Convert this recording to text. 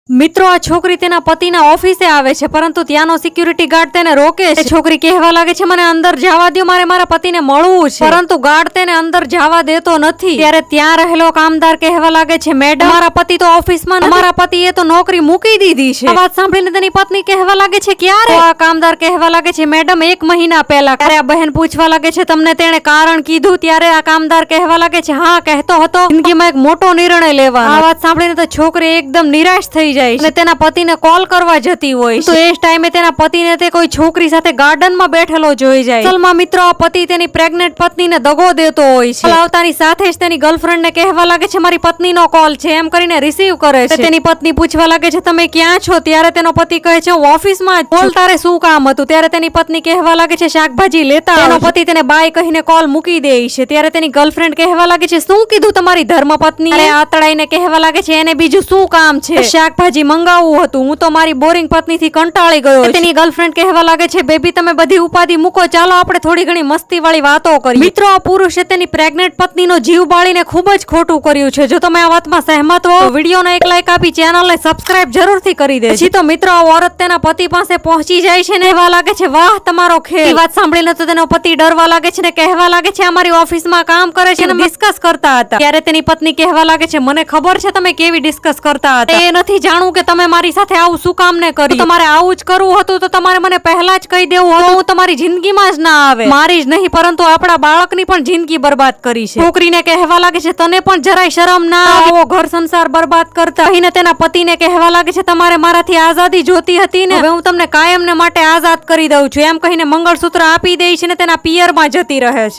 મિત્રો આ છોકરી તેના પતિના ઓફિસે આવે છે, પરંતુ ત્યાંનો સિક્યુરિટી ગાર્ડ તેને રોકે છે. છોકરી કહેવા લાગે છે, મને અંદર જવા દો, મારે મારા પતિને મળવું છે. પરંતુ ગાર્ડ તેને અંદર જવા દેતો નથી. ત્યારે ત્યાં રહેલો કામદાર કહેવા લાગે છે, મેડમ, મારા પતિ તો ઓફિસમાં નથી. મારા પતિએ તો નોકરી મૂકી દીધી છે. આ વાત સાંભળીને તેની પત્ની કહેવા લાગે છે, ક્યારે? તો આ કામદાર કહેવા લાગે છે, મેડમ 1 મહિના પહેલા. ત્યારે આ બહેન પૂછવા લાગે છે, તમને તેણે કારણ કીધું? ત્યારે આ કામદાર કહેવા લાગે છે, હા, કહેતો હતો જિંદગીમાં એક મોટો નિર્ણય લેવાનો. આ વાત સાંભળીને તો છોકરી એકદમ નિરાશ થઈ અને તેના પતિને કોલ કરવા જતી હોય તો એ જ ટાઈમે તેના પતિને તે કોઈ છોકરી સાથે ગાર્ડનમાં બેઠેલો જોઈ જાય. અસલમાં મિત્રો આ પતિ તેની પ્રેગ્નેન્ટ પત્નીને દગો દેતો હોય છે. આવતાની સાથે જ તેની ગર્લફ્રેન્ડને કહેવા લાગે છે, મારી પત્નીનો કોલ છે, એમ કરીને રિસીવ કરે છે. તેની પત્ની પૂછવા લાગે છે, તમે ક્યાં છો? ત્યારે તેનો પતિ કહે છે, હું ઓફિસમાં જ છું. બોલ, તારે શું કામ હતું? ત્યારે તેની પત્ની કહેવા લાગે છે, શાકભાજી લેતા. તેનો પતિ તેને બાય કહીને કોલ મૂકી દે છે. ત્યારે તેની ગર્લફ્રેન્ડ કહેવા લાગે છે, શું કીધું તમારી ધર્મપત્ની? આતડાઈને કહેવા લાગે છે, એને બીજું શું કામ છે? શાકભાજી મંગાવવું હતું. હું તો મારી બોરિંગ પત્નીથી કંટાળી ગયો. તેની ગર્લફ્રેન્ડ કહેવા લાગે છે, બેબી તમે બધી ઉપાધિ મૂકો, ચાલો આપણે થોડી ઘણી મસ્તી વાળી વાતો કરીએ. મિત્રો આ પુરુષે તેની પ્રેગ્નેન્ટ પત્નીનો જીવ બાળીને ખૂબ જ ખોટું કર્યું છે. જો તમે આ વાતમાં સહેમત હો તો વિડીયોને એક લાઈક આપી ચેનલને સબસ્ક્રાઇબ જરૂરથી કરી દેજો. પછી તો મિત્રો આ औरत તેના પતિ પાસે પહોંચી જાય છે ને કહેવા લાગે છે, વાહ તમારો ખેલ. એ વાત સાંભળીને તો તેનો પતિ ડરવા લાગે છે ને કહેવા લાગે છે, અમારી ઓફિસમાં કામ કરે છે અને ડિસ્કસ કરતા હતા. ત્યારે તેની પત્ની કહેવા લાગે છે, મને ખબર છે તમે કેવી ડિસ્કસ કરતા હતા. એ નથી જાણવું કે તમે મારી સાથે આવું શું કામ ને કર્યું. તમારે આવું જ કરવું હતું તો તમારે મને પહેલા જ કહી દેવું હતું. હું તમારી જિંદગીમાં જ ના આવે. મારી જ નહીં પરંતુ આપણા બાળકની પણ જિંદગી બરબાદ કરી છે. છોકરીને કહેવા લાગે છે, તને પણ જરાય શરમ ના આવે ઘર સંસાર બરબાદ કરતા? કહીને તેના પતિને કહેવા લાગે છે, તમારે મારાથી આઝાદી જોતી હતી ને, હવે હું તમને કાયમને માટે આઝાદ કરી દઉં છું. એમ કહીને મંગળસૂત્ર આપી દે છે ને તેના પિયરમાં જતી રહે છે.